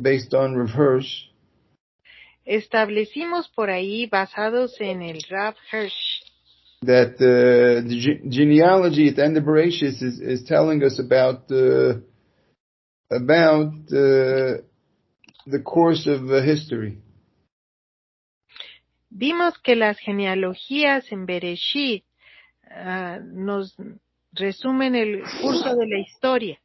based on Rav Hirsch, establecimos por ahí, basados en el Rav Hirsch, that the genealogy at the end of Bereshit is telling us about the course of history. Vimos que las genealogías en Bereshit nos resumen el curso de la historia.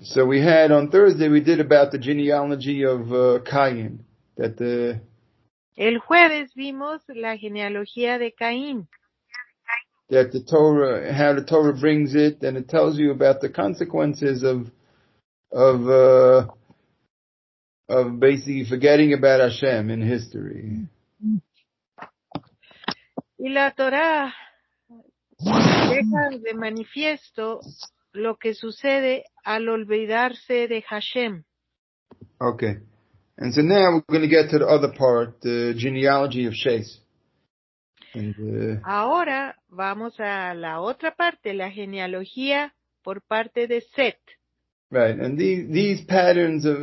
So we had on Thursday, we did about the genealogy of Cain. El jueves vimos la genealogía de Caín. That the Torah, how the Torah brings it, and it tells you about the consequences of basically forgetting about Hashem in history. Y la Torah deja de manifiesto lo que sucede al olvidarse de Hashem. Okay. And so now we're going to get to the other part, the genealogy of Shes. And, ahora vamos a la otra parte, la genealogía por parte de Set. Right. And these patterns of,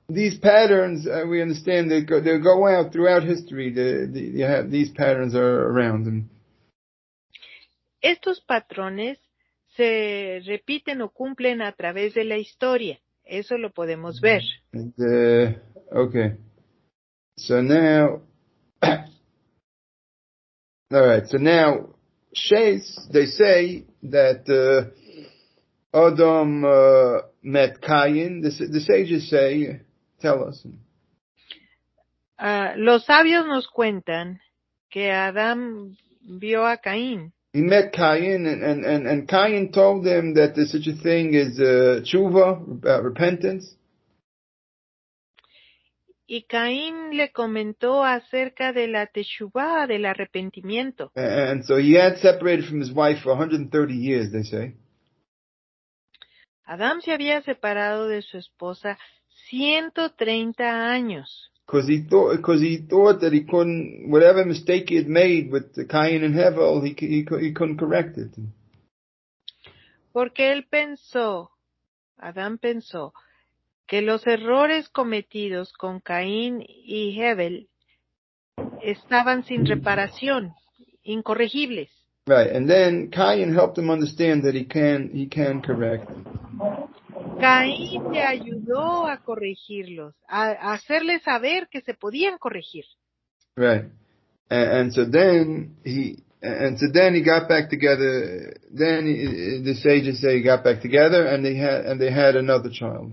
these patterns, we understand they go out throughout history. You have these patterns are around them. Estos patrones se repiten o cumplen a través de la historia. Eso lo podemos ver. And, okay. So now, all right. So now, Shes, they say that Adam met Cain. The sages say, tell us. Los sabios nos cuentan que Adán vio a Caín. He met Cain, and Cain told him that there's such a thing as tshuva, repentance. Y Caín le comentó acerca de la teshuvá, del arrepentimiento. And so he had separated from his wife for 130 years, they say. Adán se había separado de su esposa 130 años. Because he thought that he couldn't, whatever mistake he had made with Cain and Hevel, he couldn't correct it. Porque Adán pensó, que los errores cometidos con Caín y Hevel estaban sin reparación, incorregibles. Right, and then Cain helped him understand that he can correct. Caín le ayudó a corregirlos, a hacerles saber que se podían corregir. Right, and so then he got back together. Then the sages say he got back together, and they had another child.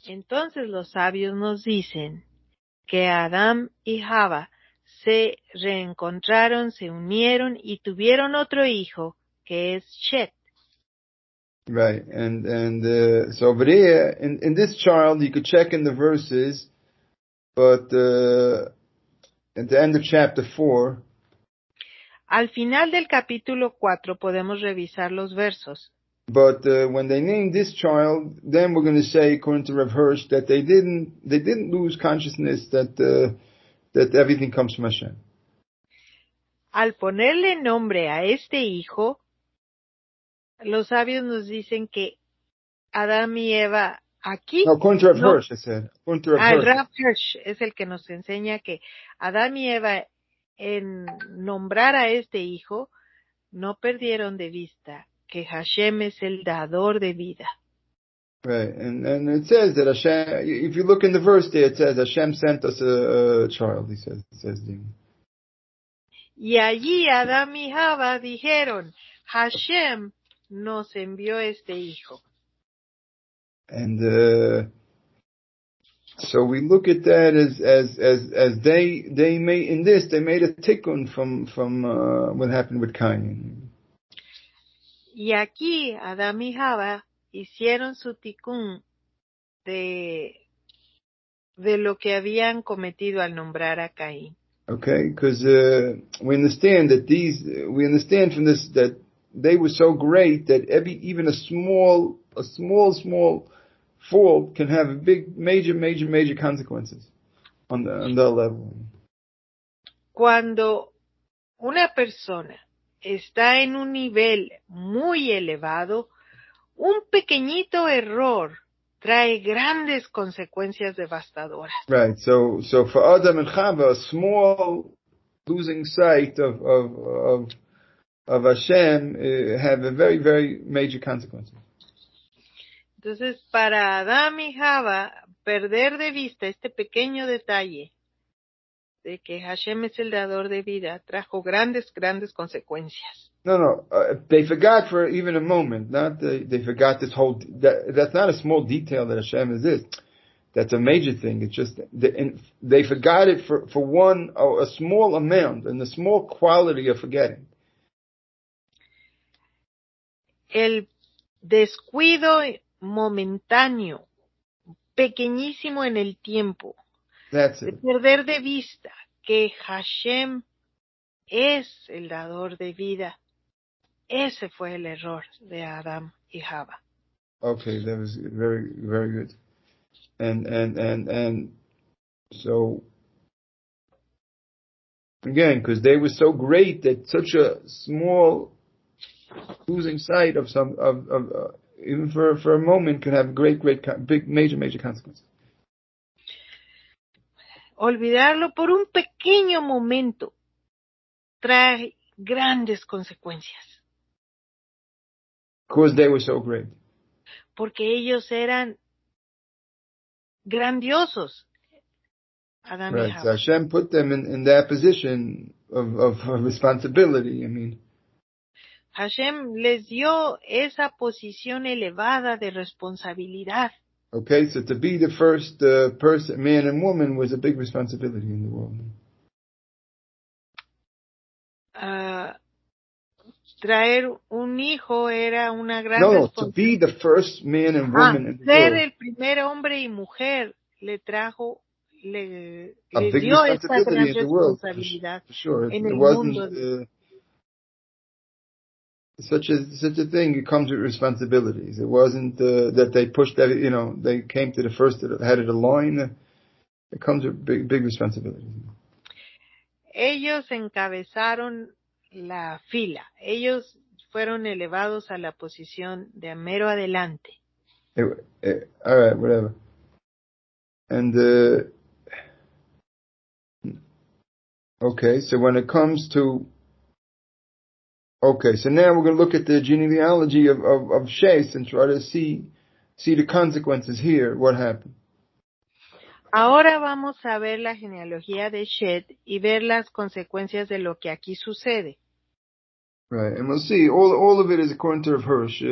Entonces los sabios nos dicen que Adán y Java se reencontraron, se unieron y tuvieron otro hijo que es Shet. Right, and so over there, in this child, you could check in the verses, but at the end of chapter 4, al final del capítulo 4 podemos revisar los versos. But when they named this child, then we're going to say, according to Rav Hirsch, that they didn't lose consciousness that everything comes from Hashem. Al ponerle nombre a este hijo, los sabios nos dicen que Adán y Eva aquí... No, according to Rav Hirsch, I said. According to Rav Hirsch. Rav Hirsch es el que nos enseña que Adán y Eva, en nombrar a este hijo, no perdieron de vista que Hashem es el dador de vida. Right, and it says that Hashem, if you look in the verse there, it says Hashem sent us a child, it says there. Y allí Adán y Java dijeron, Hashem nos envió este hijo. And so we look at that as they made in this, they made a tikkun from what happened with Cain. Y aquí Adán y Java hicieron su tikkun de lo que habían cometido al nombrar a Caín. Okay, because we understand from this that they were so great that even a small fault can have big, major consequences on the level. Cuando una persona está en un nivel muy elevado, un pequeñito error trae grandes consecuencias devastadoras. Right. So for Adam and Chava, a small losing sight of Hashem have a very, very major consequences. Entonces, para Adán y Java, perder de vista este pequeño detalle de que Hashem es el dador de vida trajo grandes, grandes consecuencias. No. They forgot for even a moment. They forgot this whole. That's not a small detail that Hashem is this. That's a major thing. It's just they forgot it for one a small amount and the small quality of forgetting. El descuido momentáneo, pequeñísimo en el tiempo, That's de it. perder de vista que Hashem es el dador de vida. Ese fue el error de Adán y Java. Okay, that was very, very good. And so again, because they were so great that such a small losing sight of some even for a moment could have big major consequences. Olvidarlo por un pequeño momento trae grandes consecuencias. Because they were so great. Porque ellos eran grandiosos. Adán y Right. Java. So Hashem put them in that position of responsibility. I mean, Hashem les dio esa posición elevada de responsabilidad. okay, so to be the first person, man and woman, was a big responsibility in the world. Traer un hijo era una gran No, to be the first man and woman in the ser world. el primer hombre y mujer le A big dio esta gran responsibility in the world, responsabilidad for sure. en It el wasn't mundo. such a thing. It comes with responsibilities. It wasn't that they pushed that. They came to the first head of the line. It comes with big responsibilities. Ellos encabezaron la fila. Ellos fueron elevados a la posición de mero adelante. All right, whatever. And okay, so when it comes to so now we're going to look at the genealogy of Shes and try to see the consequences here. What happened? Ahora vamos a ver la genealogía de Shet y ver las consecuencias de lo que aquí sucede. Right, and we'll see. All of it is according to Rav Hirsch.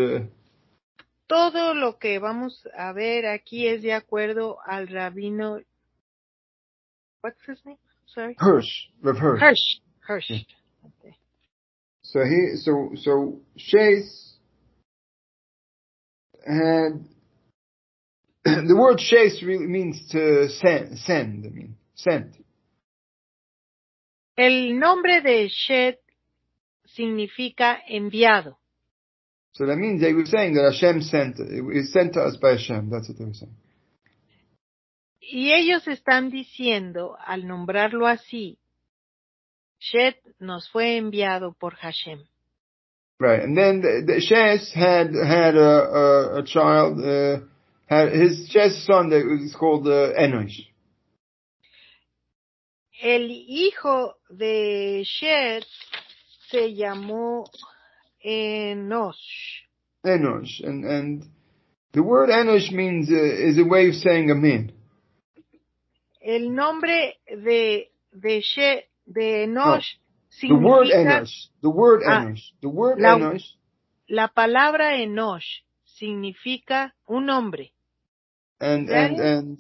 Todo lo que vamos a ver aquí es de acuerdo al rabino. What's his name? Sorry. Hirsch, Rav Hirsch. Hirsch. Yeah. Okay. So Shes had the word Shes really means to send. I mean, sent. El nombre de Shet significa enviado. So that means they were saying that Hashem sent it. It was sent to us by Hashem. That's what they were saying. Y ellos están diciendo, al nombrarlo así, Shet nos fue enviado por Hashem. Right, and then the Shes had a child. Had his Shes' son that was called Enosh. El hijo de Shet se llamó Enosh. Enosh, and the word Enosh means is a way of saying a man. El nombre de Shet, de Enosh, The significa... word Enosh. La palabra Enosh significa un hombre. And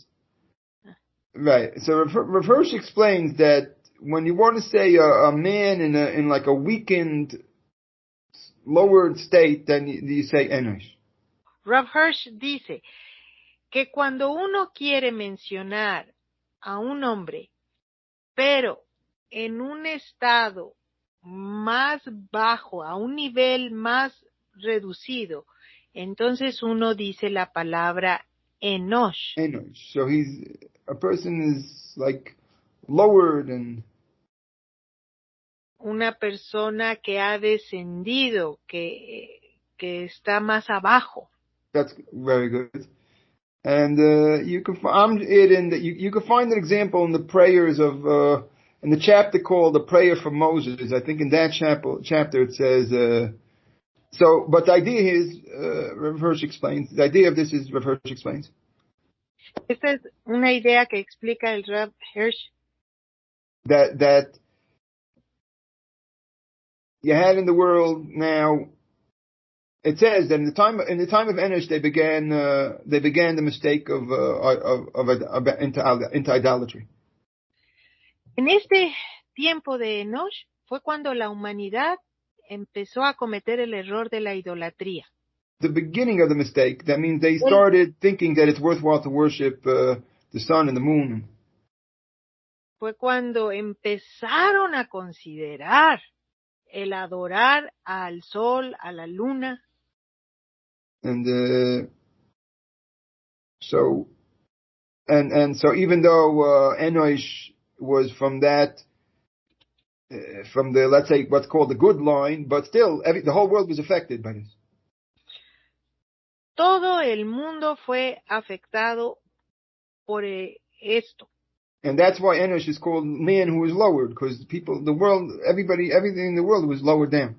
right. So Rav Hirsch explains that when you want to say a man in like a weakened, lowered state, then you say Enosh. Rav Hirsch dice que cuando uno quiere mencionar a un hombre, pero en un estado más bajo, a un nivel más reducido, entonces uno dice la palabra Enosh. Enosh. So a person is like lowered and una persona que ha descendido, que está más abajo. That's very good. And you can find it in you can find an example in the prayers of in the chapter called the Prayer for Moses. I think in that chapter it says but the idea is Rav Hirsch explains. The idea of this is Rav Hirsch explains. Esta es una idea que explica el Rav Hirsch. That you had in the world now. It says that in the time of Enosh they began the mistake into idolatry. En este tiempo de Enosh fue cuando la humanidad empezó a cometer el error de la idolatría. The beginning of the mistake, that means they started thinking that it's worthwhile to worship the sun and the moon. Fue cuando empezaron a considerar el adorar al sol, a la luna. And so even though Enosh was from the, let's say, what's called the good line, but still the whole world was affected by this. Todo el mundo fue afectado por esto. And that's why Enosh is called man who is lowered, because everything in the world was lowered down.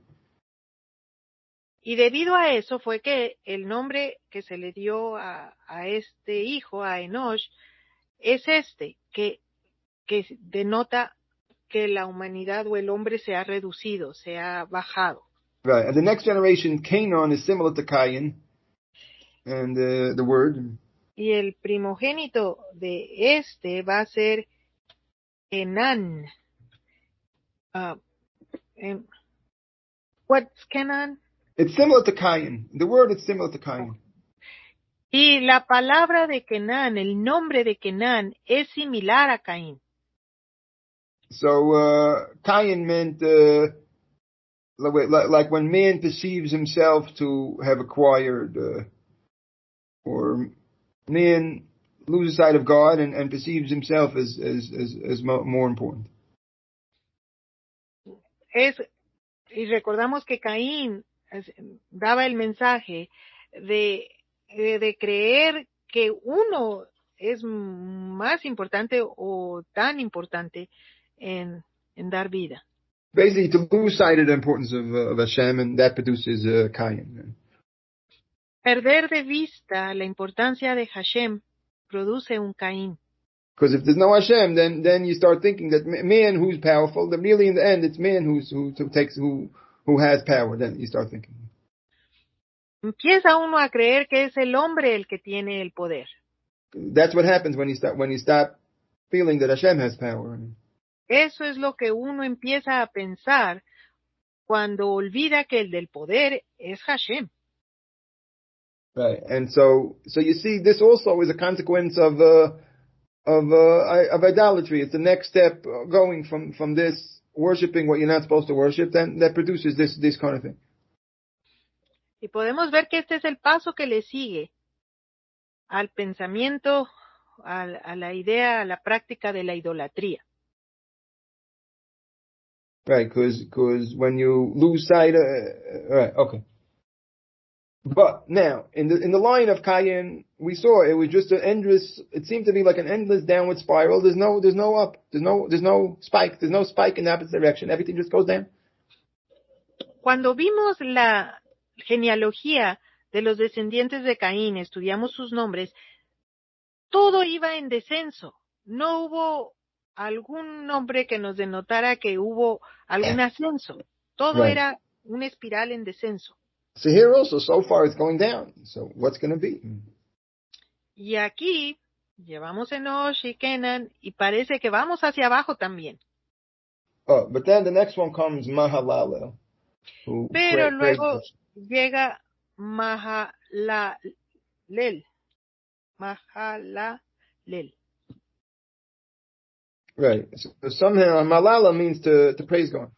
Y debido a eso fue que el nombre que se le dio a este hijo, a Enosh, es que denota que la humanidad o el hombre se ha reducido, se ha bajado. Right, and the next generation, Canaan, is similar to Cain, and the word. Y el primogénito de va a ser Kenan. What's Kenan? It's similar to Cain. The word is similar to Cain. Y la palabra de Kenan, el nombre de Kenan, es similar a Caín. So Cain meant like when man perceives himself to have acquired, or man loses sight of God and perceives himself as more important. Y recordamos que Caín daba el mensaje de creer que uno es más importante o tan importante en dar vida. Basically, to lose sight of the importance of Hashem, and that produces Cain. Perder de vista la importancia de Hashem produce un Caín. Because if there's no Hashem, then you start thinking that man who's powerful, that really in the end it's man who has power. Then you start thinking. Empieza uno a creer que es el hombre el que tiene el poder. That's what happens when you stop feeling that Hashem has power. Eso es lo que uno empieza a pensar cuando olvida que el del poder es Hashem. Right, and so you see, this also is a consequence of idolatry. It's the next step going from this worshiping what you're not supposed to worship, then that produces this kind of thing. Y podemos ver que este es el paso que le sigue al pensamiento, a la idea, a la práctica de la idolatría. Right, because when you lose sight, right, okay. But now, in the line of Cain, we saw it was just an endless. It seemed to be like an endless downward spiral. There's no up. There's no spike. There's no spike in the opposite direction. Everything just goes down. Cuando vimos la genealogía de los descendientes de Caín, estudiamos sus nombres, todo iba en descenso. No hubo algún nombre que nos denotara que hubo algún ascenso. Todo era una espiral en descenso. So here also, so far it's going down. So what's going to be? Y aquí llevamos Enosh y Kenan y parece que vamos hacia abajo también. Oh, but then the next one comes Mahalalel. Pero luego llega Mahalalel. Mahalalel. Right. So somehow Malala means to praise God.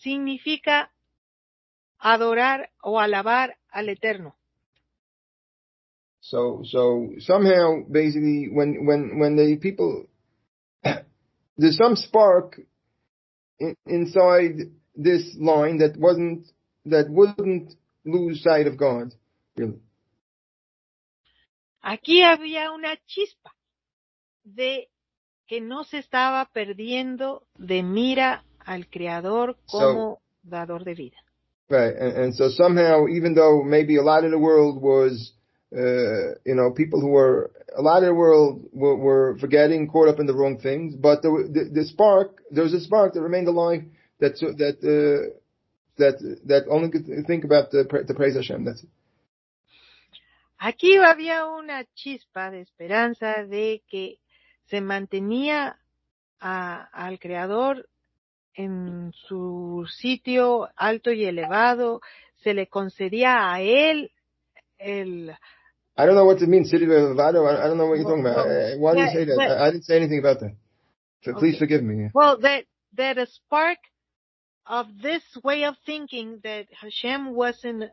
Significa adorar o alabar al Eterno. So somehow, basically, when the people, there's some spark inside this line that wouldn't lose sight of God, really. Aquí había una chispa de que no se estaba perdiendo de mira al Creador como dador de vida. Right, and so somehow, even though maybe a lot of the world was, people who were, a lot of the world were forgetting, caught up in the wrong things, but there was a spark that remained alive that only could think about to praise Hashem. That's it. Aquí había una chispa de esperanza de que se mantenía al Creador en su sitio alto y elevado, se le concedía a él el... I don't know what it means, city elevado. I don't know what you're talking about. Why do you say that? I didn't say anything about that. So please forgive me. Well, that a spark of this way of thinking that Hashem wasn't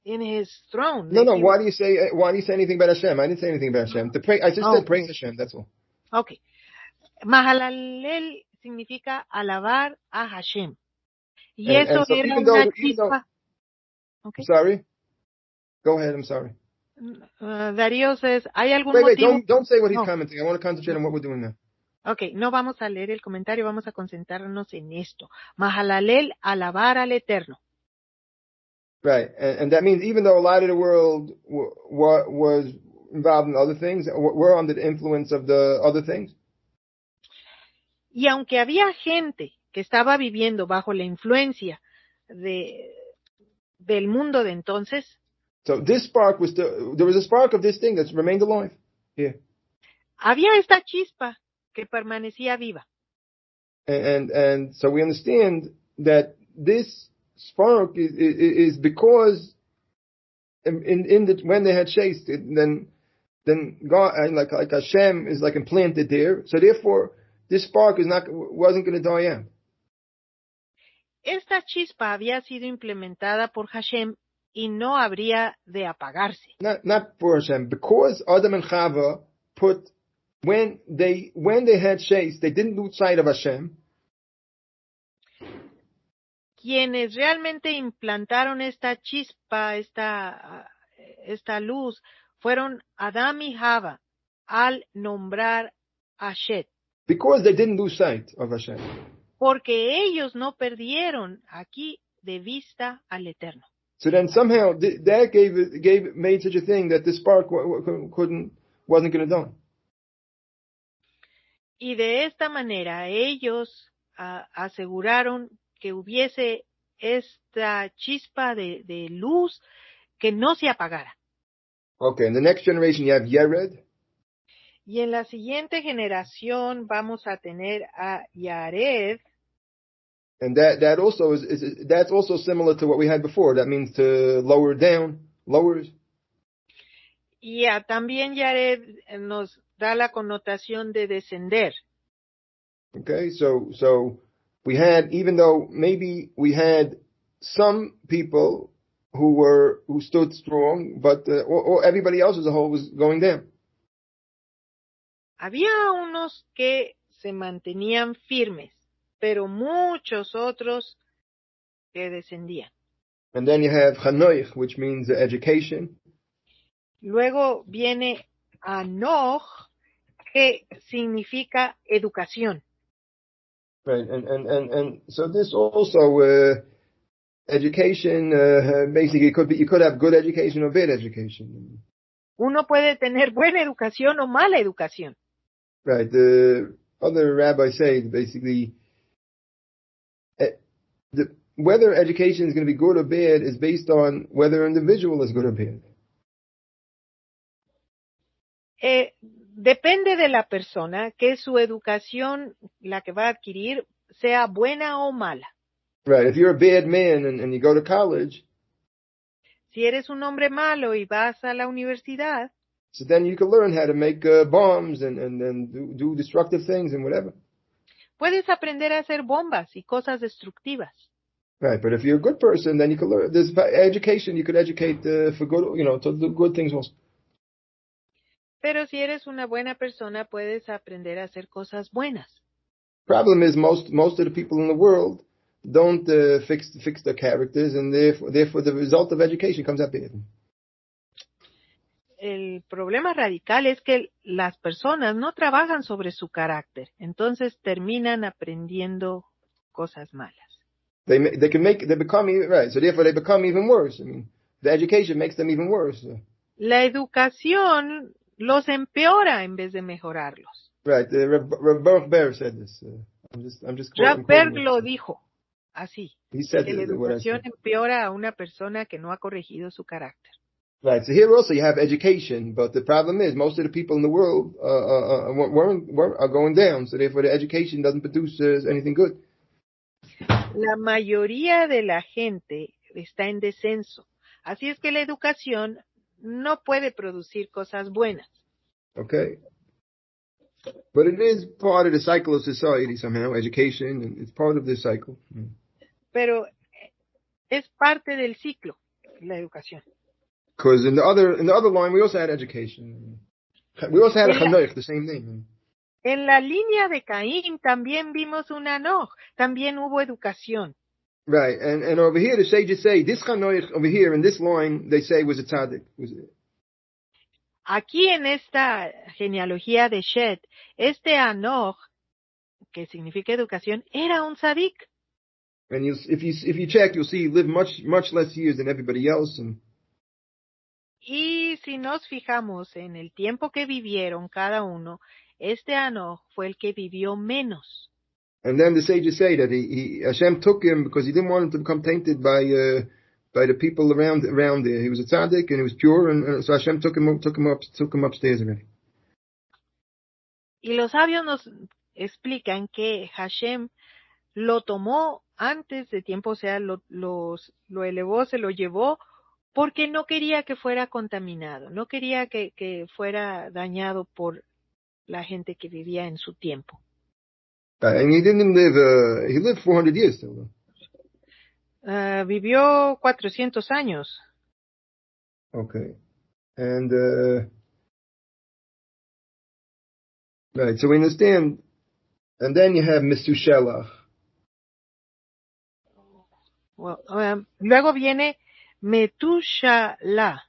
in his throne. No. Why do you say anything about Hashem? I didn't say anything about Hashem. I just said praise Hashem. That's all. Okay. Mahalalel significa alabar a Hashem. Y eso so era una chispa. Okay. Sorry. Go ahead. I'm sorry. Darío says, ¿hay algún wait, motivo? Don't say what he's commenting. I want to concentrate on what we're doing now. Okay, no vamos a leer el comentario, vamos a concentrarnos en esto. Mahalalel, alabar al Eterno. Right, and that means even though a lot of the world was involved in other things, we're under the influence of the other things. Y aunque había gente que estaba viviendo bajo la influencia del mundo de entonces, so this spark there was a spark of this thing that's remained alive. Yeah. Había esta chispa que permanecía viva. And so we understand that this spark is because when they had chased it, then God, and like Hashem is like implanted there. So therefore, this spark wasn't going to die out. Esta chispa había sido implementada por Hashem y no habría de apagarse. Not for Hashem, because Adam and Chava when they had chased, they didn't lose sight of Hashem. Quienes realmente implantaron esta chispa, esta luz, fueron Adán y Java al nombrar a Shet. Because they didn't lose sight of Hashem. Porque ellos no perdieron aquí de vista al Eterno. So then somehow that made such a thing that the spark wasn't going to die. Y de esta manera ellos aseguraron que hubiese esta chispa de luz que no se apagara. Okay, in the next generation you have Yered. Y en la siguiente generación vamos a tener a Yared. And that also that's also similar to what we had before. That means to lower down, lowers. Y también Yared nos da la connotación de descender. Okay, so we had, even though maybe we had some people who stood strong, but or everybody else as a whole was going down. Había unos que se mantenían firmes, pero muchos otros que descendían. And then you have Chanoich, which means education. Luego viene Anoch, que significa educación. Right, and so this also education basically you could have good education or bad education. Uno puede tener buena educación o mala educación. Right. The other rabbis say basically whether education is going to be good or bad is based on whether an individual is good or bad. Depende de la persona que su educación, la que va a adquirir, sea buena o mala. Right. If you're a bad man and you go to college, si eres un hombre malo y vas a la universidad, so then you can learn how to make bombs and do destructive things and whatever. Puedes aprender a hacer bombas y cosas destructivas. Right, but if you're a good person, then you can learn. There's education. You could educate for good, to do good things also. Pero si eres una buena persona, puedes aprender a hacer cosas buenas. Problem is most of the people in the world don't fix their characters, and therefore the result of education comes out bad. el problema radical es que las personas no trabajan sobre su carácter, entonces terminan aprendiendo cosas malas. They become even, right. So therefore they become even worse. I mean, the education makes them even worse. La educación los empeora en vez de mejorarlos. Right. Rav Baruch Ber said this. I'm just Rav Berg lo dijo así. He said Que la what I educación said. empeora a una persona que no ha corregido su carácter. Right. So here also you have education, but the problem is most of the people in the world are going down. So therefore the education doesn't produce anything good. La mayoría de la gente está en descenso. Así es que la educación no puede producir cosas buenas. Okay. But it is part of the cycle of society somehow, education, and it's part of this cycle. Pero es parte del ciclo, la educación. Because in the other line, we also had education. We also had a Chanoich, the same thing. En la línea de Caín también vimos un Hanoch, también hubo educación. Right, and over here the sages say, this Chanoich over here in this line, they say was a tzaddik. Aquí en esta genealogía de Shet, este Hanoch, que significa educación, era un tzadik. And if you check, you'll see he lived much less years than everybody else. Y si nos fijamos en el tiempo que vivieron cada uno, este Hanoch fue el que vivió menos. And then the sages say that Hashem took him because he didn't want him to become tainted by the people around there. He was a tzaddik and he was pure, and so Hashem took him upstairs already. Y los sabios nos explican que Hashem lo tomó antes de tiempo, o sea, lo elevó, se lo llevó, porque no quería que fuera contaminado, no quería que fuera dañado por la gente que vivía en su tiempo. And he didn't live, he lived 400 years still. Vivió 400 años. Okay. And, right, so we understand, and then you have Metushelach. Well, luego viene Metushalah.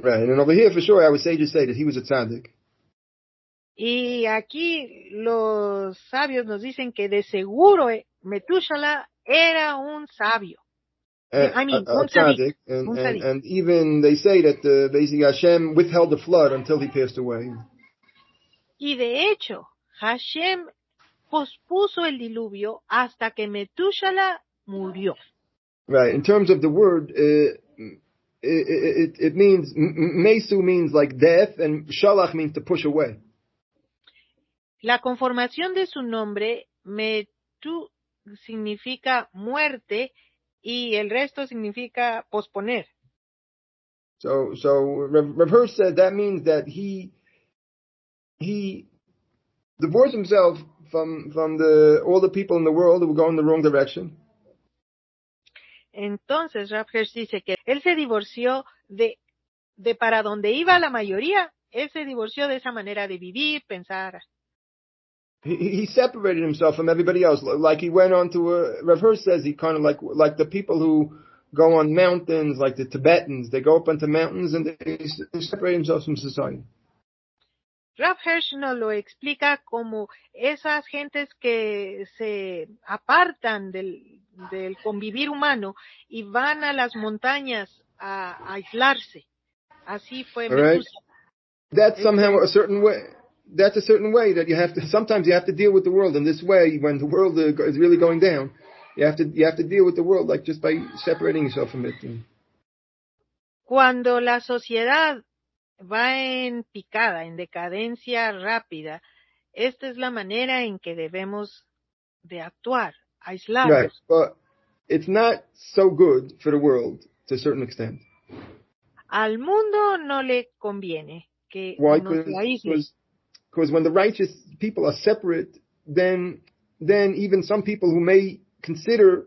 Right, and over here for sure I would say that he was a tzaddik. Y aquí los sabios nos dicen que de seguro Metushalah era un sabio. Un tzaddik. And even they say that basically Hashem withheld the flood until he passed away. Y de hecho, Hashem pospuso el diluvio hasta que Metushalah murió. Right, in terms of the word, it means, Mesu means like death, and Shalach means to push away. La conformación de su nombre, Metu, significa muerte y el resto significa posponer. So Rav Hirsch said that means that he divorced himself from all the people in the world who were going the wrong direction. Entonces Rav Hirsch dice que él se divorció de para donde iba la mayoría, él se divorció de esa manera de vivir, pensar. He separated himself from everybody else. Like he went on to Rav Hirsch says he kind of like the people who go on mountains, like the Tibetans. They go up onto mountains and they separate themselves from society. Rav Hirsch nos lo explica como esas gentes que se apartan del convivir humano y van a las montañas a aislarse. Así fue Right. That's somehow a certain way. That's a certain way that sometimes you have to deal with the world in this way when the world is really going down. You have to deal with the world like just by separating yourself from it. Cuando la sociedad va en picada, en decadencia rápida, esta es la manera en que debemos de actuar, aislarnos. Right, but it's not so good for the world to a certain extent. Al mundo no le conviene que uno se aísle. Because when the righteous people are separate, then even some people who may consider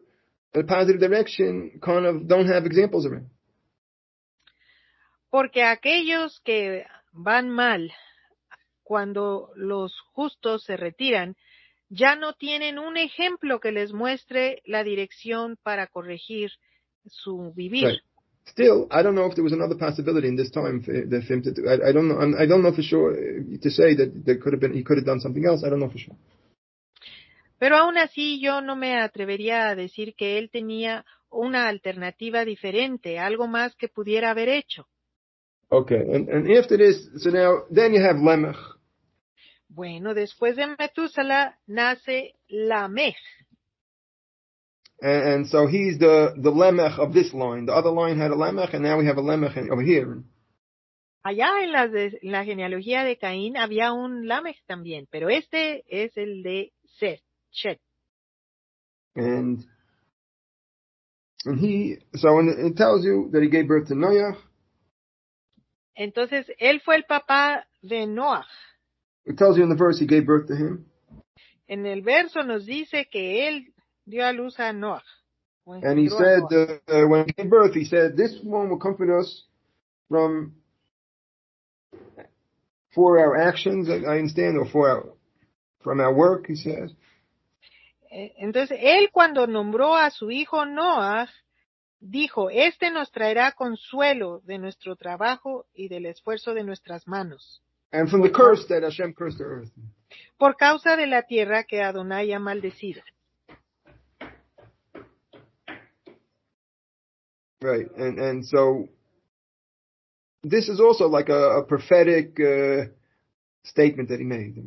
a positive direction kind of don't have examples around. Porque aquellos que van mal, cuando los justos se retiran, ya no tienen un ejemplo que les muestre la dirección para corregir su vivir. Right. still, I don't know if there was another possibility in this time for him to do. I don't know. I don't know for sure to say that there could have been. He could have done something else. I don't know for sure. Pero aún así yo no me atrevería a decir que él tenía una alternativa diferente, algo más que pudiera haber hecho. Okay, and after this, so now then you have Lemech. Bueno, después de Metusala nace Lamech. And so he's the Lemech of this line. The other line had a Lemech, and now we have a Lemech over here. Allá en la genealogía de Caín había un Lamech también, pero este es el de Shet. And it tells you that he gave birth to Noach. Entonces, él fue el papá de Noach. It tells you in the verse he gave birth to him. En el verso nos dice que él dio a luz a Noach. And he said, when he gave birth, he said, this one will comfort us for our actions, I understand, or from our work, he says. Entonces, él cuando nombró a su hijo Noach, dijo, este nos traerá consuelo de nuestro trabajo y del esfuerzo de nuestras manos. And from the curse that Hashem cursed the earth. Por causa de la tierra que Adonai ha maldecido. Right, and so this is also like a prophetic statement that he made.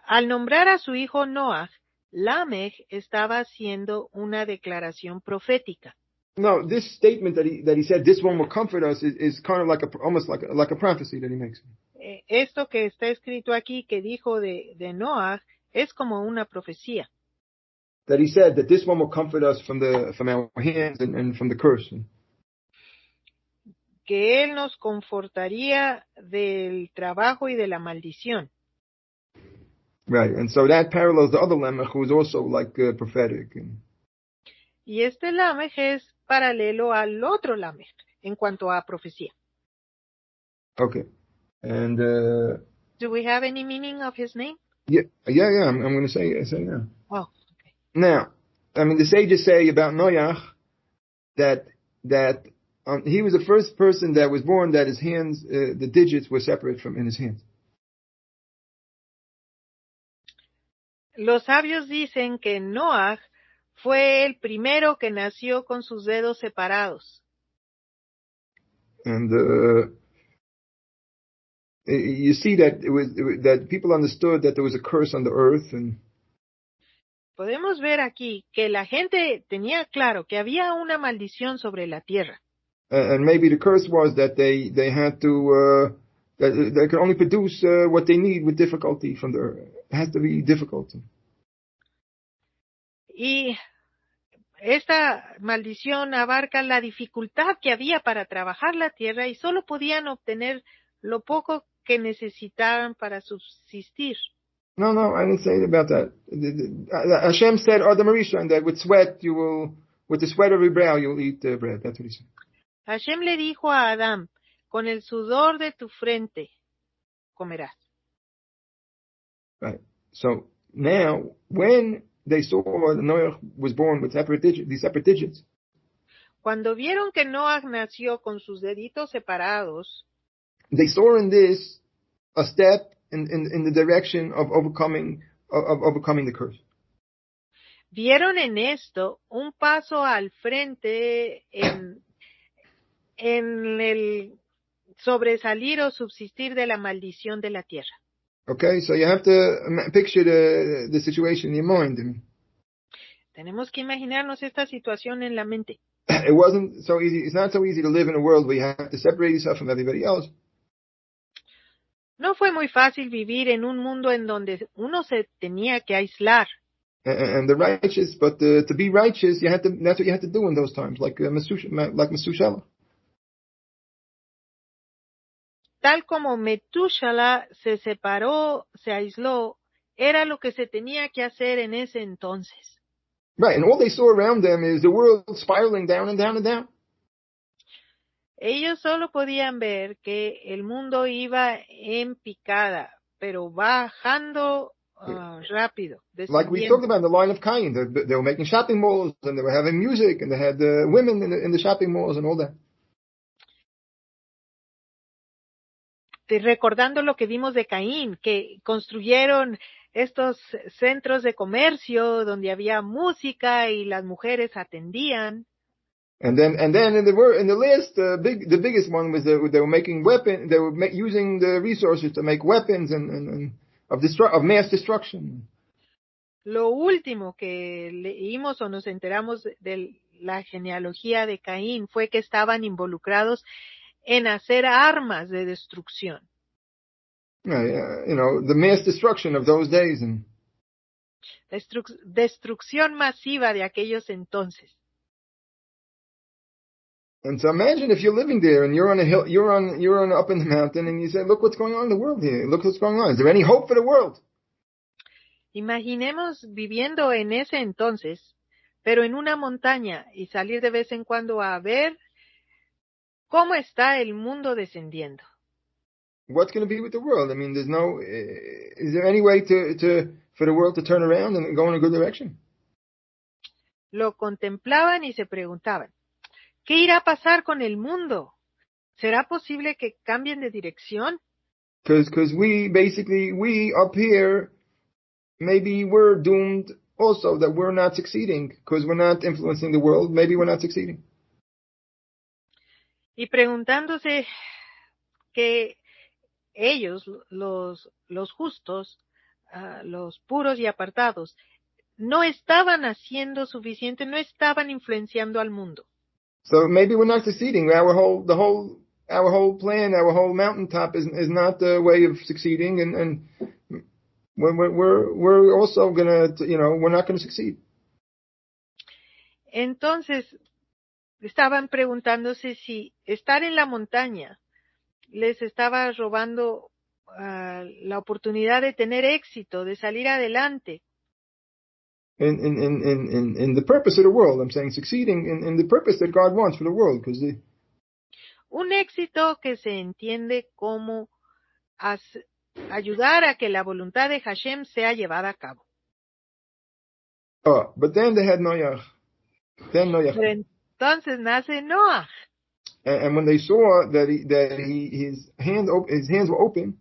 Al nombrar a su hijo Noach, Lamech estaba haciendo una declaración profética. No, this statement that he said, this one will comfort us, is kind of like almost like a prophecy that he makes. Esto que está escrito aquí que dijo de Noach es como una profecía. That he said that this one will comfort us from our hands and from the curse. Que él nos confortaría del trabajo y de la maldición. Right, and so that parallels the other Lamech, who is also like prophetic. Y este Lamech es paralelo al otro Lamech en cuanto a profecía. Okay, and do we have any meaning of his name? Yeah. I'm going to say yeah. Oh, okay. Now, I mean, the sages say about Noach that he was the first person that was born that his hands, the digits were separate from in his hands. Los sabios dicen que Noach fue el primero que nació con sus dedos separados. And you see that that people understood that there was a curse on the earth, and podemos ver aquí que la gente tenía claro que había una maldición sobre la tierra. And maybe the curse was that they had to that they could only produce what they need with difficulty from the earth. It has to be difficult. Y esta maldición abarca la dificultad que había para trabajar la tierra y solo podían obtener lo poco que necesitaban para subsistir. No, I didn't say about that. Hashem said, Adam Rishon, that with the sweat of your brow, you'll eat bread. That's what he said. Hashem le dijo a Adán, con el sudor de tu frente comerás. Right. So now, when they saw that Noach was born with these separate digits, cuando vieron que Noach nació con sus deditos separados, they saw in this a step in the direction of overcoming the curse. Vieron en esto un paso al frente en el sobresalir o subsistir de la maldición de la tierra. Okay, so you have to picture the situation in your mind. Tenemos que imaginarnos esta situación en la mente. It wasn't so easy. It's not so easy to live in a world where you have to separate yourself from everybody else. No fue muy fácil vivir en un mundo en donde uno se tenía que aislar. And the righteous, but to be righteous, that's what you had to do in those times, like Methuselah. Tal como Metúshala se separó, se aisló, era lo que se tenía que hacer en ese entonces. Right, and all they saw around them is the world spiraling down and down and down. Ellos solo podían ver que el mundo iba en picada, pero bajando rápido, Like we talked descendiendo. about in the line of Cain, they were making shopping malls and they were having music and they had women in the shopping malls and all that. Recordando lo que vimos de Caín, que construyeron estos centros de comercio donde había música y las mujeres atendían. And then in the last the biggest one was they were making they were using the resources to make weapons and of mass destruction. Lo último que leímos o nos enteramos de la genealogía de Caín fue que estaban involucrados en hacer armas de destrucción. The mass destruction of those days and destrucción masiva de aquellos entonces. And so imagine if you're living there and you're on a hill, you're on up in the mountain and you say, look what's going on in the world here. Look what's going on. Is there any hope for the world? Imaginemos viviendo en ese entonces, pero en una montaña y salir de vez en cuando a ver cómo está el mundo descendiendo. What's going to be with the world? I mean, is there any way for the world to turn around and go in a good direction? Lo contemplaban y se preguntaban, ¿qué irá a pasar con el mundo? ¿Será posible que cambien de dirección? Because we up here, maybe we're doomed also that we're not succeeding because we're not influencing the world. Maybe we're not succeeding. Y preguntándose que ellos, los justos, los puros y apartados, no estaban haciendo suficiente, no estaban influenciando al mundo. So maybe we're not succeeding. Our whole plan, our whole mountaintop is not the way of succeeding, and we're also gonna, we're not gonna succeed. Entonces estaban preguntándose si estar en la montaña les estaba robando la oportunidad de tener éxito, de salir adelante. In the purpose of the world, I'm saying succeeding in the purpose that God wants for the world, because un éxito que se entiende como ayudar a que la voluntad de Hashem sea llevada a cabo. But then they had Noach. Pero entonces nace Noah. And when they saw that his hands were open,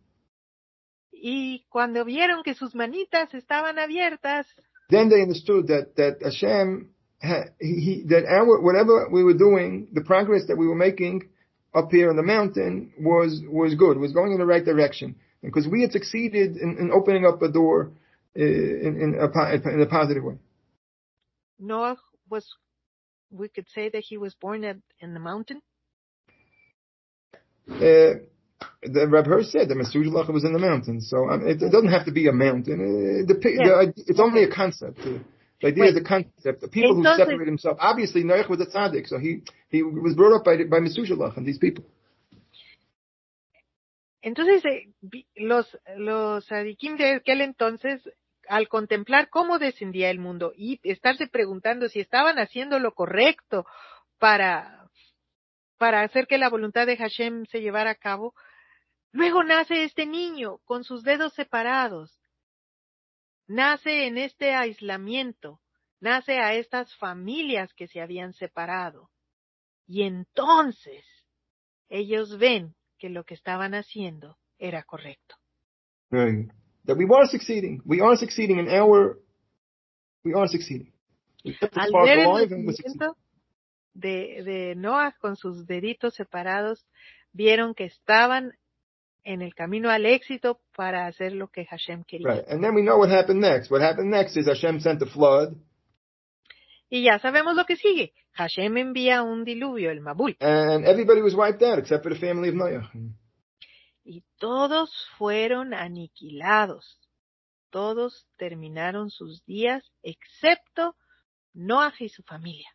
y cuando vieron que sus manitas estaban abiertas, then they understood that Hashem, whatever we were doing, the progress that we were making up here in the mountain was good, was going in the right direction, because we had succeeded in opening up a door in a positive way. Noah we could say that he was born in the mountain. The Reb Hirsch said that Methuselah was in the mountains, so it doesn't have to be a mountain. It's only a concept. The idea is a concept. The people who separate themselves. Obviously, Noach was a tzaddik, so he was brought up by Methuselah and these people. Entonces, los tzadikim de aquel entonces, al contemplar cómo descendía el mundo y estarse preguntando si estaban haciendo lo correcto para hacer que la voluntad de Hashem se llevara a cabo, luego nace este niño con sus dedos separados, nace en este aislamiento, nace a estas familias que se habían separado. Y entonces ellos ven que lo que estaban haciendo era correcto. Right. That we are succeeding. We are succeeding. Al ver el movimiento de Noah con sus deditos separados, vieron que estaban en el camino al éxito para hacer lo que Hashem quería. Right. And then we know what happened next. What happened next is Hashem sent a flood. Y ya sabemos lo que sigue. Hashem envía un diluvio, el Mabul. And everybody was wiped out except for the family of Noah. Y todos fueron aniquilados. Todos terminaron sus días excepto Noah y su familia.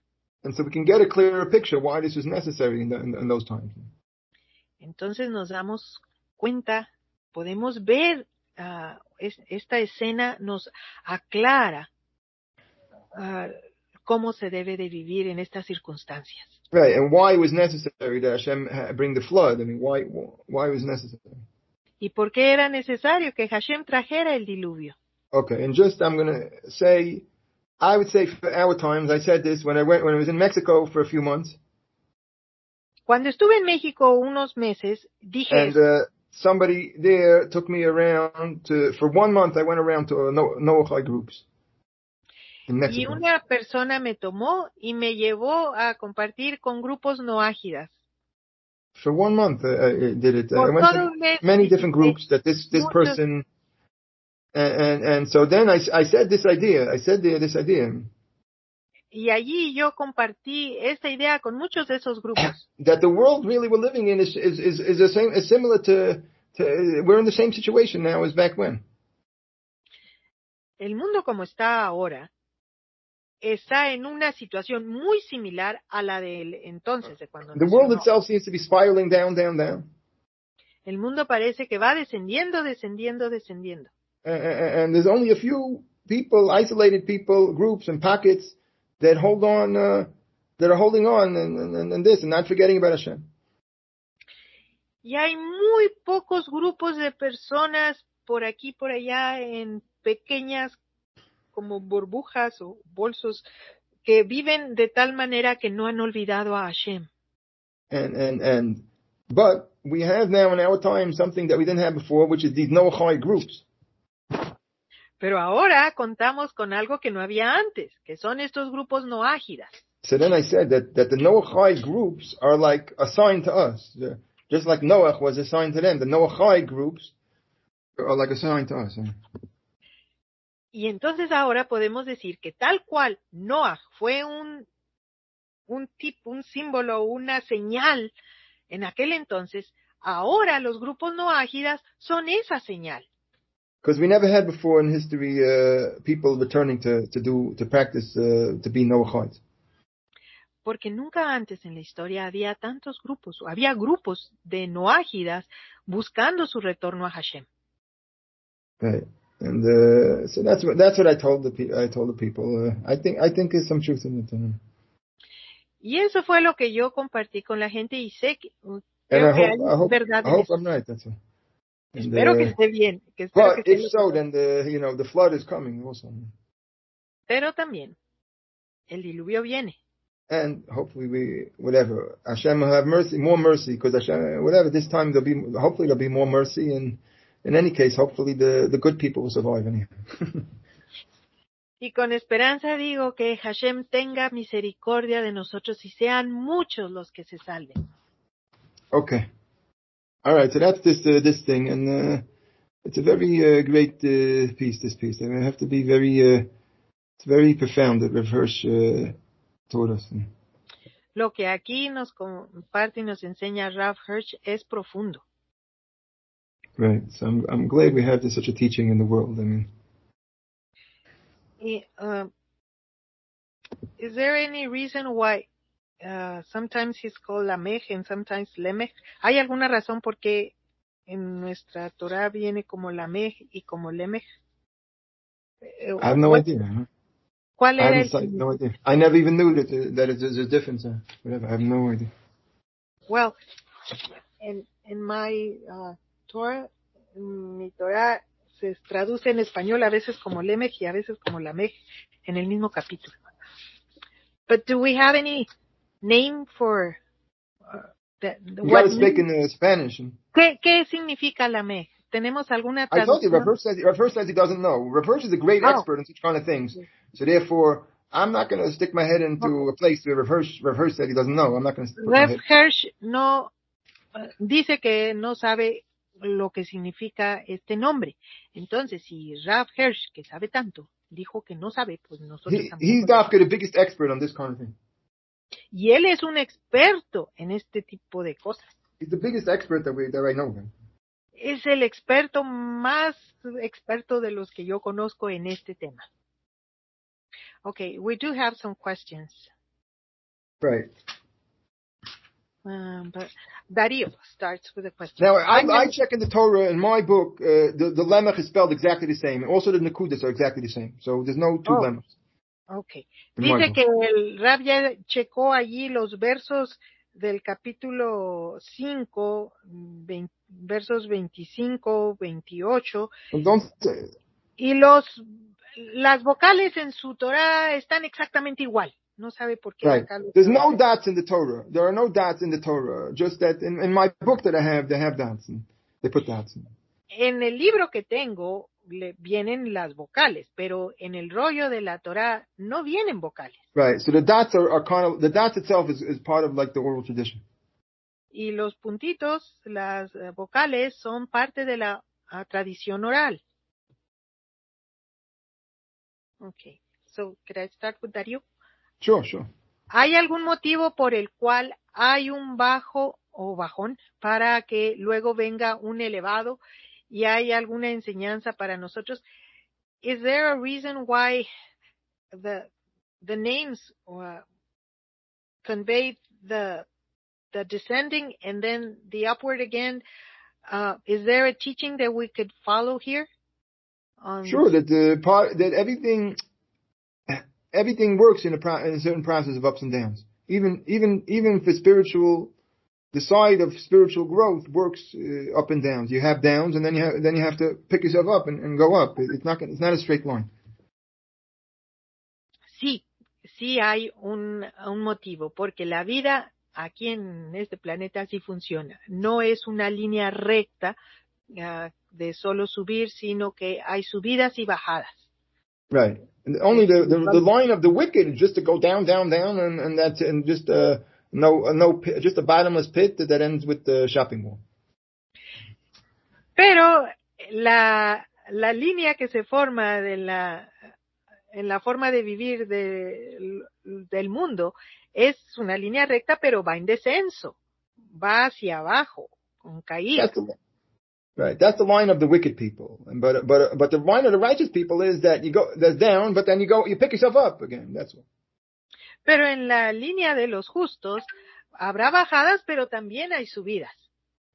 And so we can get a clearer picture why this was necessary in those times. Entonces nos damos cuenta, podemos ver esta escena nos aclara cómo se debe de vivir en estas circunstancias. Right, and why it was necessary that Hashem bring the flood. I mean, why it was necessary. ¿Y por qué era necesario que Hashem trajera el diluvio? Okay, and just I'm going to say, I would say for our times, I said this when I was in Mexico for a few months. Cuando estuve en México unos meses, dije And somebody there took me around for 1 month. I went around to Noachai groups in Mexico. Y una persona me tomó y me llevó a compartir con grupos noágidas. For 1 month, I did it. Por I went todo to un mes many different visité groups that this muchos. person, and so then I said this idea. I said this idea. Y allí yo compartí esta idea con muchos de esos grupos. That the world really we're living in is the same, is similar to we're in the same situation now as back when. El mundo como está ahora está en una situación muy similar a la del entonces, de cuando The world nació. itself seems to be spiraling down. El mundo parece que va descendiendo. And there's only a few people, isolated people, groups and pockets that hold on, that are holding on and this and not forgetting about Hashem. Y hay muy pocos grupos de personas por aquí, por allá, en pequeñas como burbujas o bolsos que viven de tal manera que no han olvidado a Hashem. But we have now in our time something that we didn't have before, which is these Noachai groups. Pero ahora contamos con algo que no había antes, que son estos grupos noágidas. So then I said that the Noachai groups are like assigned to us. Just like Noach was assigned to them, the Noachai groups are like assigned to us. Y entonces ahora podemos decir que tal cual Noach fue un tipo, un símbolo, una señal en aquel entonces, ahora los grupos noágidas son esa señal. Because we never had before in history people returning to practice to be Noachites. Porque nunca antes en la historia había tantos grupos, o había grupos de noágidas buscando su retorno a Hashem. Right, and so that's what I told the people. I think there's some truth in it. Y eso fue lo que yo compartí con la gente y sé que I hay verdad en eso. I'm right. That's all. Espero que esté bien. But if so, then the flood is coming also. Pero también el diluvio viene. And hopefully Hashem will have more mercy, because Hashem, whatever, this time hopefully there'll be more mercy, and in any case, hopefully the good people will survive anyhow. Y con esperanza digo que Hashem tenga misericordia de nosotros y sean muchos los que se salven. Okay. All right, so that's this thing, and it's a very great piece. This piece, I mean, I have to be it's very profound that Rav Hirsch taught us. Lo que aquí nos comparte y nos enseña Rav Hirsch es profundo. Right. So I'm glad we have such a teaching in the world. I mean. Is there any reason why sometimes he's called Lamech and sometimes Lemech? ¿Hay alguna razón por qué en nuestra Torah viene como Lamech y como Lemech? I have no idea. Huh? ¿Cuál era no idea. I never even knew that there's a difference. Whatever. I have no idea. Well, in my Torah, mi Torah se traduce en español a veces como Lemech y a veces como Lamech en el mismo capítulo. But do we have any name for You got to speak in Spanish. ¿Qué significa Lamech? ¿Tenemos alguna traducción? I told you, Rav Hirsch says he doesn't know. Rav Hirsch is a great expert in such kind of things. So therefore, I'm not going to stick my head into a place where Rav Hirsch said he doesn't know. I'm not going to stick my head. Rav Hirsch no dice que no sabe lo que significa este nombre. Entonces, si Rav Hirsch, que sabe tanto, dijo que no sabe, pues nosotros tampoco. He's the biggest expert on this kind of thing. Y él es un experto en este tipo de cosas. He's the biggest expert that I know. Es el experto más experto de los que yo conozco en este tema. Okay, we do have some questions. Right. But Darío starts with a question. Now, I check in the Torah, in my book, the Lemech is spelled exactly the same. Also, the Nakudas are exactly the same. So there's no two Lemechs. Okay. Dice que el Rab ya checó allí los versos del capítulo 5, versos 25, 28. Well, Y las vocales en su Torah están exactamente igual. No sabe por qué Right. acá lo There's traduce. no dots in the Torah. There are no dots in the Torah. Just that in my book that I have, they have dots. They put dots in. En el libro que tengo vienen las vocales, pero en el rollo de la Torah no vienen vocales. Right. So the dots are kind of, the dots itself is part of like the oral tradition. Y los puntitos, las vocales, son parte de la tradición oral. Okay. So, could I start with Darío? Sure, sure. ¿Hay algún motivo por el cual hay un bajo o bajón para que luego venga un elevado y hay alguna enseñanza para nosotros? Is there a reason why the names convey the descending and then the upward again? Is there a teaching that we could follow here? Sure, that everything works in a certain process of ups and downs. Even for spiritual, the side of spiritual growth works up and downs. You have downs, and then you have to pick yourself up and go up. It's not a straight line. Sí hay un motivo, porque la vida aquí en este planeta así funciona. No es una línea recta de solo subir, sino que hay subidas y bajadas. Right. And only the line of the wicked is just to go down, down, down, and that's just just a bottomless pit that ends with the shopping mall. Pero la línea que se forma en la forma de vivir del mundo es una línea recta, pero va en descenso, va hacia abajo, con caída. Right, that's the line of the wicked people, but the line of the righteous people is that that's down, but then you pick yourself up again. That's what. Pero en la línea de los justos habrá bajadas, pero también hay subidas.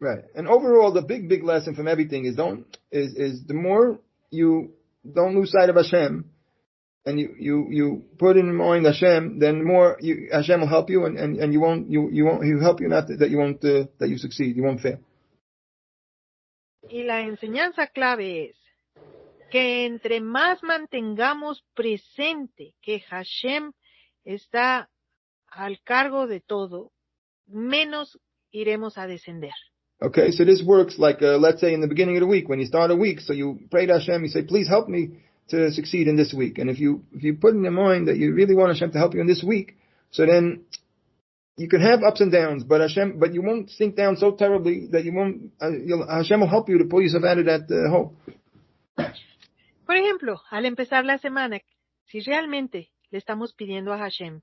Right, and overall, the big lesson from everything is the more you don't lose sight of Hashem, and you put in mind Hashem, then more Hashem will help you, and he'll help you not that you succeed, you won't fail. Y la enseñanza clave es que entre más mantengamos presente que Hashem está al cargo de todo, menos iremos a descender. Okay, so this works like, let's say in the beginning of the week, when you start a week, so you pray to Hashem, you say, please help me to succeed in this week. And if you put in your mind that you really want Hashem to help you in this week, so then you can have ups and downs, but you won't sink down so terribly that Hashem will help you to pull yourself out of that hole. Por ejemplo, al empezar la semana, si realmente le estamos pidiendo a Hashem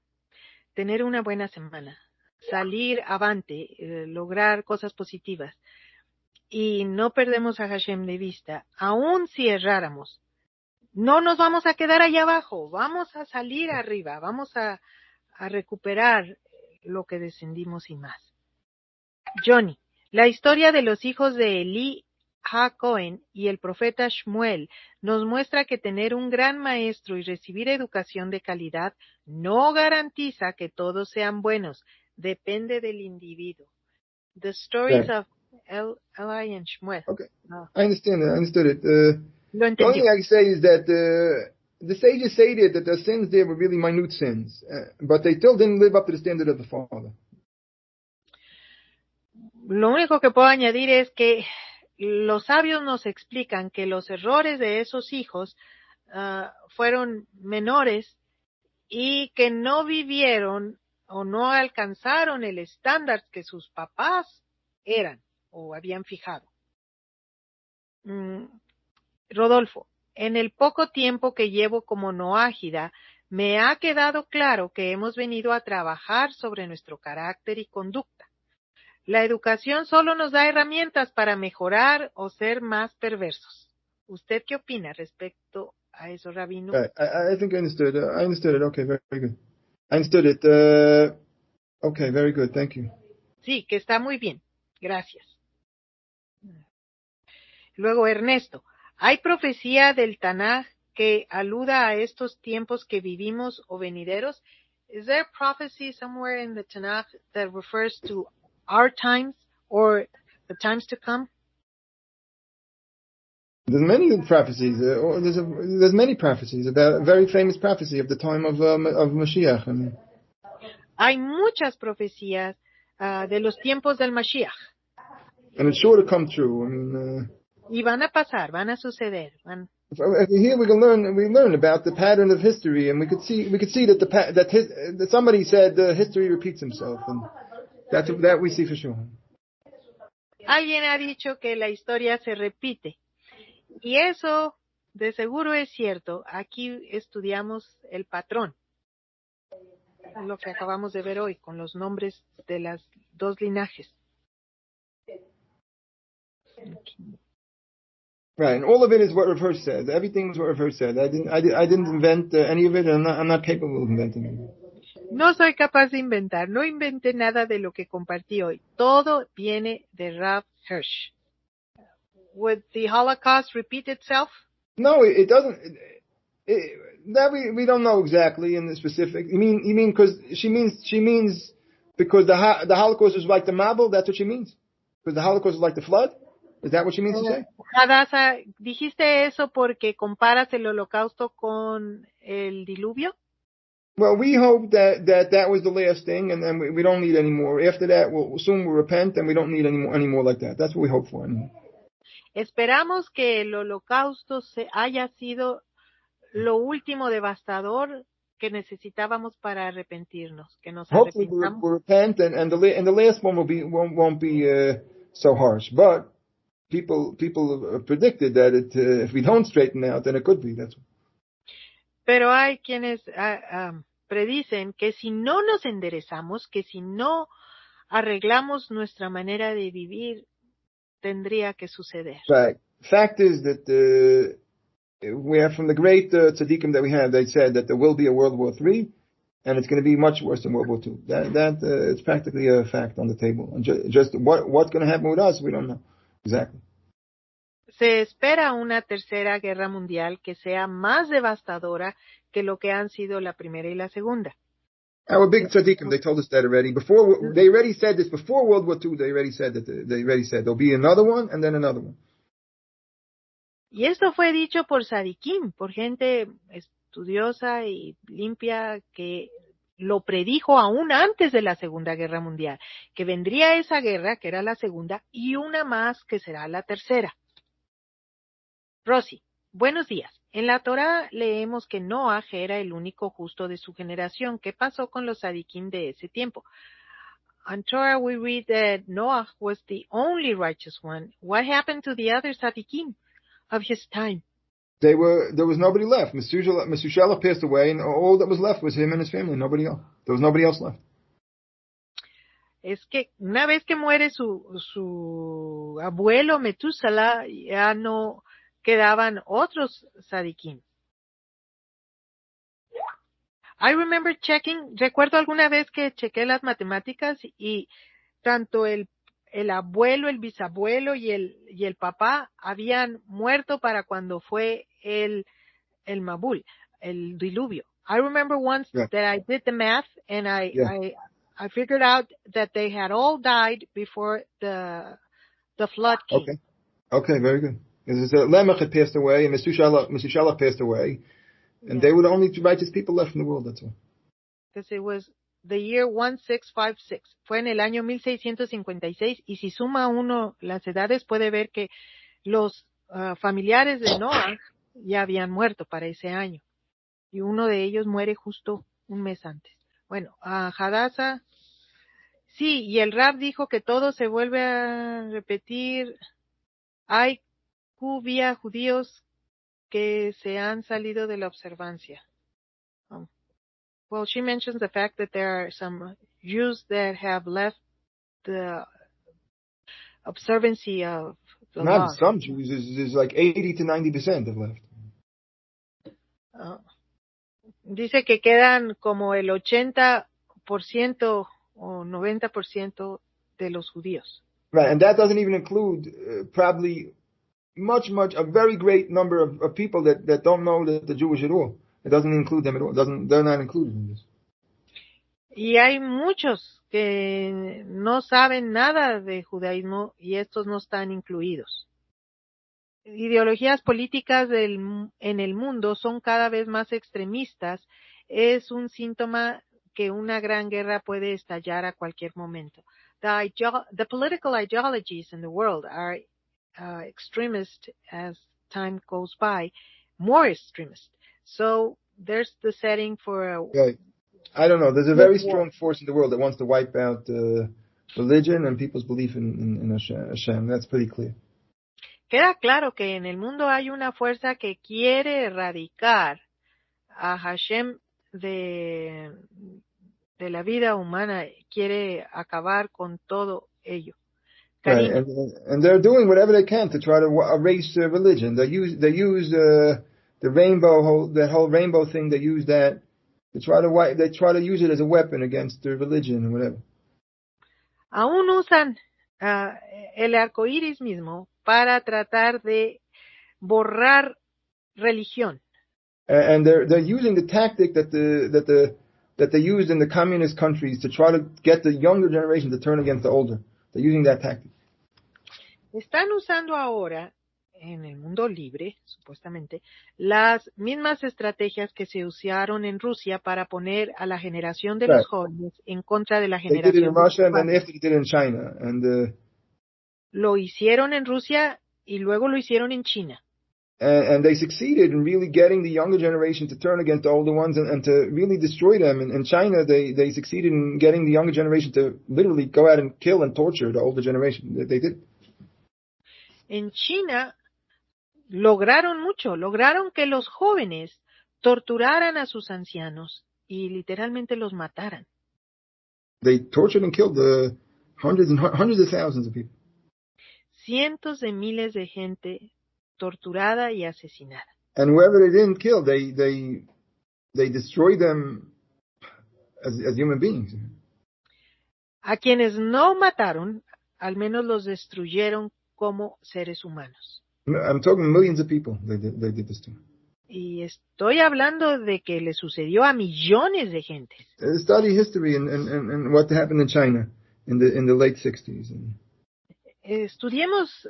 tener una buena semana, salir avante, lograr cosas positivas, y no perdemos a Hashem de vista, aun si erráramos, no nos vamos a quedar allá abajo, vamos a salir arriba, vamos a recuperar lo que descendimos y más. Johnny, la historia de los hijos de Eli Ha-Cohen y el profeta Shmuel nos muestra que tener un gran maestro y recibir educación de calidad no garantiza que todos sean buenos, depende del individuo. The stories of Eli and Shmuel. Okay, I understand that. I understood it. Lo the only entendió. thing I can say is that the sages say that the sins there were really minute sins, but they still didn't live up to the standard of the Father. Lo único que puedo añadir es que los sabios nos explican que los errores de esos hijos fueron menores y que no vivieron o no alcanzaron el estándar que sus papás eran o habían fijado. Rodolfo, en el poco tiempo que llevo como noágida, me ha quedado claro que hemos venido a trabajar sobre nuestro carácter y conducta. La educación solo nos da herramientas para mejorar o ser más perversos. ¿Usted qué opina respecto a eso, Rabino? I think I understood. I understood it. Okay, very, very good. I understood it. Okay, very good. Thank you. Sí, que está muy bien. Gracias. Luego, Ernesto, ¿hay profecía del Tanaj que aluda a estos tiempos que vivimos o venideros? Is there prophecy somewhere in the Tanakh that refers to our times or the times to come? There's many prophecies. There's many prophecies. A very famous prophecy of the time of Mashiach. I mean. Hay muchas profecías de los tiempos del Mashiach. And it's sure to come true. I mean, y van a pasar, van a suceder. Here we learn about the pattern of history, and we could see that somebody said history repeats himself, and that we see for sure. Alguien ha dicho que la historia se repite, y eso de seguro es cierto. Aquí estudiamos el patrón, lo que acabamos de ver hoy con los nombres de las dos linajes. Right, and all of it is what Rav Hirsch said. Everything is what Rav Hirsch said. I didn't invent any of it, and I'm not capable of inventing it. No soy capaz de inventar. No inventé nada de lo que compartí hoy. Todo viene de Rav Hirsch. Would the Holocaust repeat itself? No, it doesn't. That we don't know exactly in the specific. You mean because she means because the Holocaust is like the Mabel. That's what she means. Because the Holocaust is like the flood. Is that what she means to say? Hadassah, ¿dijiste eso porque comparas el holocausto con el diluvio? Well, we hope that was the last thing, and then we don't need any more. After that, we'll repent, and we don't need any more like that. That's what we hope for. Esperamos que el holocausto haya sido lo último devastador que necesitábamos para arrepentirnos, que nos Hopefully arrepentamos. we'll repent, and the last one won't be so harsh. But people predicted that if we don't straighten out, then it could be. That's. Pero hay quienes predicen que si no nos enderezamos, que si no arreglamos nuestra manera de vivir, tendría que suceder. Fact is that we have from the great tzaddikim that we have, they said that there will be a World War III, and it's going to be much worse than World War II. That it's practically a fact on the table. And just what's going to happen with us, we don't know exactly. Se espera una tercera guerra mundial que sea más devastadora que lo que han sido la primera y la segunda. Our big tzaddikim, they told us that already. Before they already said this before World War II. They already said there'll be another one and then another one. Y esto fue dicho por tzaddikim, por gente estudiosa y limpia que lo predijo aún antes de la Segunda Guerra Mundial, que vendría esa guerra, que era la segunda, y una más que será la tercera. Rosy, buenos días. En la Torá leemos que Noaj era el único justo de su generación. ¿Qué pasó con los tzaddikim de ese tiempo? On Torah we read that Noach was the only righteous one. What happened to the other tzaddikim of his time? There was nobody left. Metushalah passed away, and all that was left was him and his family. Nobody else. There was nobody else left. Es que una vez que muere su abuelo Metushalah, ya no quedaban otros tzaddikim. I remember recuerdo alguna vez que chequé las matemáticas y tanto el abuelo, el bisabuelo y el papá habían muerto para cuando fue el Mabul, el diluvio. I remember once that I did the math and I figured out that they had all died before the flood came. Okay, very good. Lamech had passed away and Metushalah passed away, and they were the only two righteous people left in the world. That's all. Because it was the year 1656. Fue en el año 1656, y si suma uno las edades puede ver que los familiares de Noah ya habían muerto para ese año. Y uno de ellos muere justo un mes antes. Bueno, a Hadassah, sí, y el Rab dijo que todo se vuelve a repetir. Hay judíos que se han salido de la observancia. Well, she mentions the fact that there are some Jews that have left the observancy of the law. Not some Jews. There's like 80 to 90% have left. Dice que quedan como el 80% o 90% de los judíos. Right, and that doesn't even include probably a very great number of people that don't know the Jewish at all. It doesn't include them at all. They're not included in this. Y hay muchos que no saben nada de judaísmo y estos no están incluidos. ideologías políticas en el mundo son cada vez más extremistas, es un síntoma que una gran guerra puede estallar a cualquier momento. The political ideologies in the world are extremist as time goes by, more extremist. So there's the setting for a Okay. I don't know. There's a very strong force in the world that wants to wipe out religion and people's belief in Hashem. That's pretty clear. Queda claro que en el mundo hay una fuerza que quiere erradicar a Hashem de la vida humana, quiere acabar con todo ello. Right, and they're doing whatever they can to try to erase religion. They use the rainbow, that whole rainbow thing. They use that to try to use it as a weapon against the religion and whatever. Aún usan el arco iris mismo para tratar de borrar religión. And they're using the tactic that they used in the communist countries to try to get the younger generation to turn against the older. They're using that tactic. Están usando ahora, en el mundo libre, supuestamente, las mismas estrategias que se usaron en Rusia para poner a la generación de los jóvenes en contra de la generación. They did it in Russia and then after they did it in China. Lo hicieron en Rusia y luego lo hicieron en China. And they succeeded in really getting the younger generation to turn against the older ones and to really destroy them. In China, they succeeded in getting the younger generation to literally go out and kill and torture the older generation. They did. En China lograron mucho, lograron que los jóvenes torturaran a sus ancianos y literalmente los mataran. They tortured and killed hundreds of thousands of people. Cientos de miles de gente torturada y asesinada. And whoever they didn't kill, they destroyed them as human beings. A quienes no mataron, al menos los destruyeron como seres humanos. I'm talking millions of people they did this to. Y estoy hablando de que le sucedió a millones de gentes. Study history and what happened in China in the late 60s. Estudiemos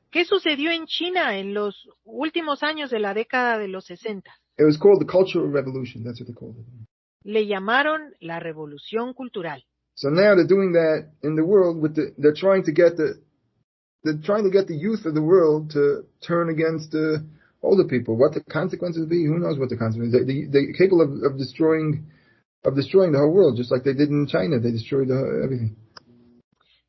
qué sucedió en China en los últimos años de la década de los 60. It was called the Cultural Revolution. That's what they called it. Le llamaron la Revolución Cultural. So now they're doing that in the world they're trying to get the youth of the world to turn against the older people. What the consequences will be, who knows what the consequences. They're capable of destroying the whole world, just like they did in China. They destroyed everything.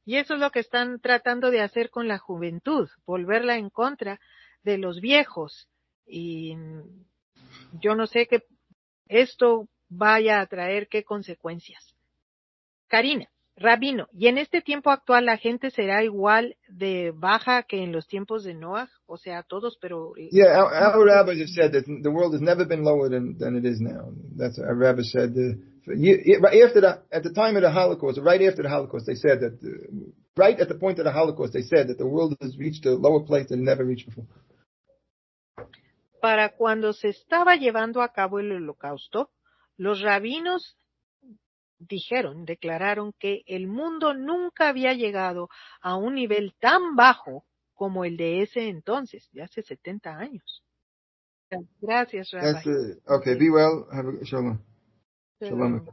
Y eso es lo que están tratando de hacer con la juventud, volverla en contra de los viejos. Y yo no sé qué esto vaya a traer qué consecuencias. Karina, Rabino, ¿y en este tiempo actual la gente será igual de baja que en los tiempos de Noah? O sea, todos, pero... Yeah, our rabbis have said that the world has never been lower than it is now. That's our rabbi said. At the time of the Holocaust, right after the Holocaust, they said that, right at the point of the Holocaust, they said that the world has reached a lower place than it never reached before. Para cuando se estaba llevando a cabo el Holocausto, los rabinos declararon que el mundo nunca había llegado a un nivel tan bajo como el de ese entonces, de hace 70 años. Gracias, Rabbi. Okay, be well. Have a shalom. Shalom.